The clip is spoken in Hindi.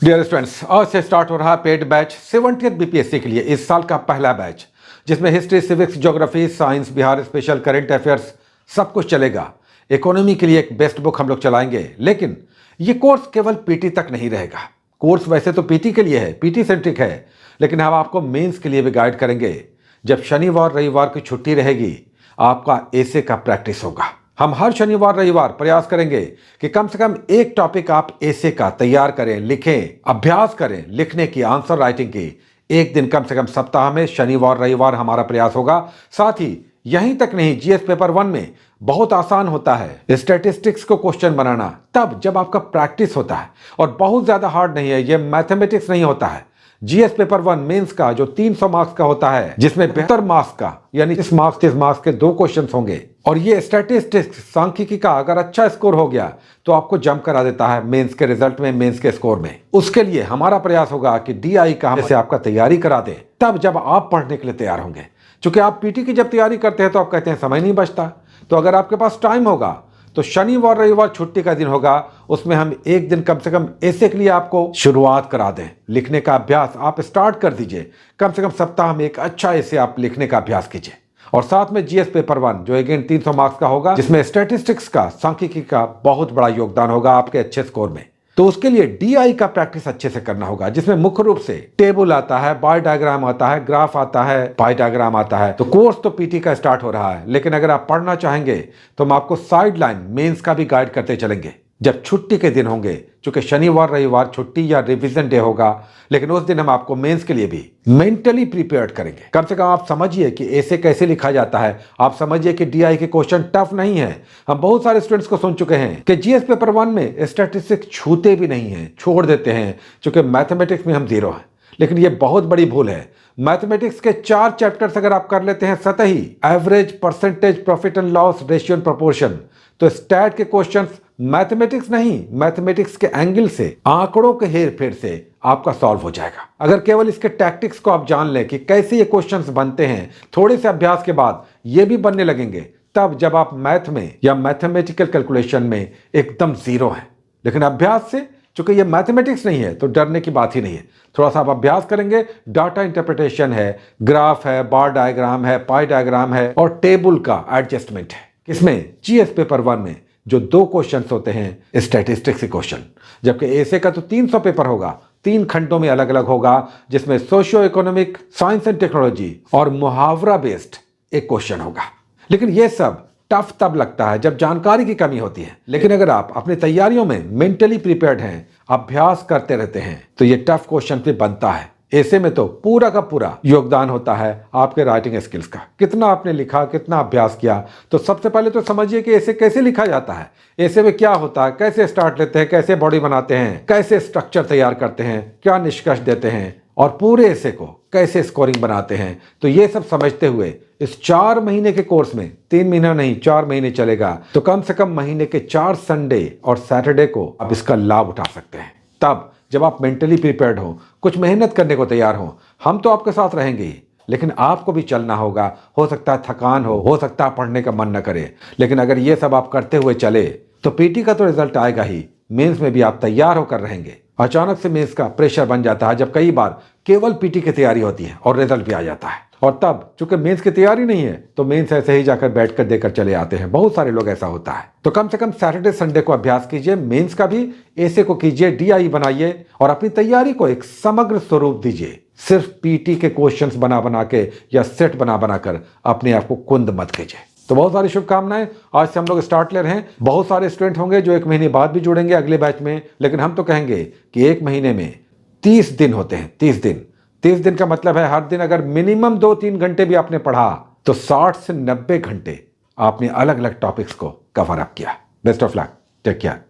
डियर स्टूडेंट्स, आज से स्टार्ट हो रहा पेड बैच 70th बीपीएससी के लिए इस साल का पहला बैच, जिसमें history, civics, geography, science, Bihar special, current affairs सब कुछ चलेगा। इकोनॉमी के लिए एक बेस्ट बुक हम लोग चलाएंगे, लेकिन ये कोर्स केवल पीटी तक नहीं रहेगा। कोर्स वैसे तो पीटी के लिए है, पीटी सेंट्रिक है, लेकिन हम आपको मेंस के लिए भी गाइड करेंगे। जब शनिवार रविवार की छुट्टी रहेगी, आपका एसे का प्रैक्टिस होगा। हम हर शनिवार रविवार प्रयास करेंगे कि कम से कम एक टॉपिक आप एसे का तैयार करें, लिखें, अभ्यास करें लिखने की, आंसर राइटिंग की। एक दिन कम से कम सप्ताह में शनिवार रविवार हमारा प्रयास होगा। साथ ही यहीं तक नहीं, जीएस पेपर 1 में बहुत आसान होता है स्टैटिस्टिक्स को क्वेश्चन बनाना, तब जब आपका प्रैक्टिस होता है, और बहुत ज्यादा हार्ड नहीं है, ये मैथमेटिक्स नहीं होता है। जीएस पेपर 1 मेंस का जो 300 मार्क्स का होता है, जिसमें 72 मार्क्स का यानी 30 मार्क्स के 2 क्वेश्चंस होंगे, और ये स्टैटिस्टिक्स सांख्यिकी का अगर अच्छा स्कोर हो गया तो आपको जंप करा देता है मेंस के रिजल्ट में, मेंस के स्कोर में। उसके लिए हमारा प्रयास होगा कि डीआई का से आपका तैयारी करा दे, तब जब आप पढ़ने के लिए तैयार होंगे। क्योंकि आप पीटी की जब तैयारी करते हैं तो आप कहते हैं समय नहीं बचता, तो अगर आपके पास टाइम होगा तो शनिवार रविवार छुट्टी का दिन होगा, उसमें हम एक दिन कम से कम ऐसे के लिए आपको शुरुआत करा दें। लिखने का अभ्यास आप स्टार्ट कर दीजिए, कम से कम सप्ताह में एक अच्छा ऐसे आप लिखने का अभ्यास कीजिए। और साथ में जीएस पेपर 1 जो अगेन 300 मार्क्स का होगा, जिसमें स्टैटिस्टिक्स का, सांख्यिकी का बहुत बड़ा योगदान होगा आपके अच्छे स्कोर में। तो उसके लिए डीआई का प्रैक्टिस अच्छे से करना होगा, जिसमें मुख्य रूप से टेबल आता है, बार डायग्राम आता है, ग्राफ आता है, पाई डायग्राम आता है। तो कोर्स तो पीटी का स्टार्ट हो रहा है, लेकिन अगर आप पढ़ना चाहेंगे तो हम आपको साइड लाइन मेंस का भी गाइड करते चलेंगे जब छुट्टी के दिन होंगे। चूंकि शनिवार रविवार छुट्टी या रिवीजन डे होगा, लेकिन उस दिन हम आपको मेंस के लिए भी मेंटली प्रिपेयर्ड करेंगे। कम से कम आप समझिए कि ऐसे कैसे लिखा जाता है, आप समझिए कि डीआई के क्वेश्चन टफ नहीं है। हम बहुत सारे स्टूडेंट्स को सुन चुके हैं कि जीएस पेपर 1 में स्टैटिस्टिक्स छूते भी नहीं है, छोड़ देते हैं, क्योंकि मैथमेटिक्स में हम 0 हैं। लेकिन ये बहुत बड़ी भूल है। मैथमेटिक्स के 4 चैप्टर्स अगर आप कर लेते हैं सतही, average, percentage, profit and loss, ratio and proportion, तो स्टैट के क्वेश्चंस मैथमेटिक्स नहीं, मैथमेटिक्स के एंगल से, आंकड़ों के हेर फेर से आपका सॉल्व हो जाएगा। अगर केवल इसके टैक्टिक्स को आप जान लें कि कैसे ये क्वेश्चंस बनते हैं, थोड़े से अभ्यास के बाद ये भी बनने लगेंगे, तब जब आप मैथ में या मैथमेटिकल कैलकुलेशन में एकदम 0 है। लेकिन अभ्यास से, चूंकि ये मैथमेटिक्स नहीं है, तो डरने की बात ही नहीं है। थोड़ा सा आप अभ्यास करेंगे, डाटा इंटरप्रिटेशन है, ग्राफ है, बार डायग्राम है, पाई डायग्राम है, और टेबल का एडजस्टमेंट है। किसमें? जीएस पेपर 1 में जो 2 क्वेश्चंस होते हैं स्टैटिस्टिक्स के क्वेश्चन, जबकि एसे का तो 300 पेपर होगा, 3 खंडों में अलग अलग होगा, जिसमें socio economic, science and technology और मुहावरा बेस्ड एक क्वेश्चन होगा। लेकिन ये सब टफ तब लगता है जब जानकारी की कमी होती है। लेकिन अगर आप अपनी तैयारियों में मेंटली प्रिपेयर्ड हैं, अभ्यास करते रहते हैं, तो ये टफ क्वेश्चन भी बनता है। ऐसे में तो पूरा का पूरा योगदान होता है आपके राइटिंग स्किल्स का। कितना आपने लिखा, कितना अभ्यास किया। तो सबसे पहले तो समझिए कि ऐसे कैसे लिखा जाता है, ऐसे में क्या होता है, कैसे स्टार्ट लेते हैं, कैसे बॉडी बनाते हैं, कैसे स्ट्रक्चर तैयार करते हैं, क्या निष्कर्ष देते हैं, और पूरे ऐसे को कैसे स्कोरिंग बनाते हैं। तो ये सब समझते हुए इस 4 महीने के कोर्स में, 3 महीना नहीं 4 महीने चलेगा, तो कम से कम महीने के 4 संडे और सैटरडे को आप इसका लाभ उठा सकते हैं। तब जब आप मेंटली प्रिपेयर्ड हो, कुछ मेहनत करने को तैयार हो, हम तो आपके साथ रहेंगे ही, लेकिन आपको भी चलना होगा। हो सकता है थकान हो सकता है पढ़ने का मन न करे, लेकिन अगर ये सब आप करते हुए चले तो पीटी का तो रिजल्ट आएगा ही, मेंस में भी आप तैयार होकर रहेंगे। अचानक से मेंस का प्रेशर बन जाता है जब कई बार केवल पीटी की तैयारी होती है और रिजल्ट भी आ जाता है, और तब चूंकि मेंस की तैयारी नहीं है तो मेंस ऐसे ही जाकर बैठकर देकर चले आते हैं। बहुत सारे लोग ऐसा होता है। तो कम से कम सैटरडे संडे को अभ्यास कीजिए, मेंस का भी, ऐसे को कीजिए, डीआई बनाइए, और अपनी तैयारी को एक समग्र स्वरूप दीजिए। सिर्फ पीटी के क्वेश्चंस बना बना के या सेट बना बना कर अपने आप को कुंद मत कीजिए। तो बहुत सारी शुभकामनाएं। आज से हम लोग स्टार्ट ले रहे हैं। बहुत सारे स्टूडेंट होंगे जो 1 महीने बाद भी जुड़ेंगे अगले बैच में, लेकिन हम तो कहेंगे कि 1 महीने में 30 दिन होते हैं। 30 दिन का मतलब है हर दिन अगर मिनिमम 2-3 घंटे भी आपने पढ़ा तो 60 से 90 घंटे आपने अलग अलग टॉपिक्स को कवर अप किया। Best of luck, take care.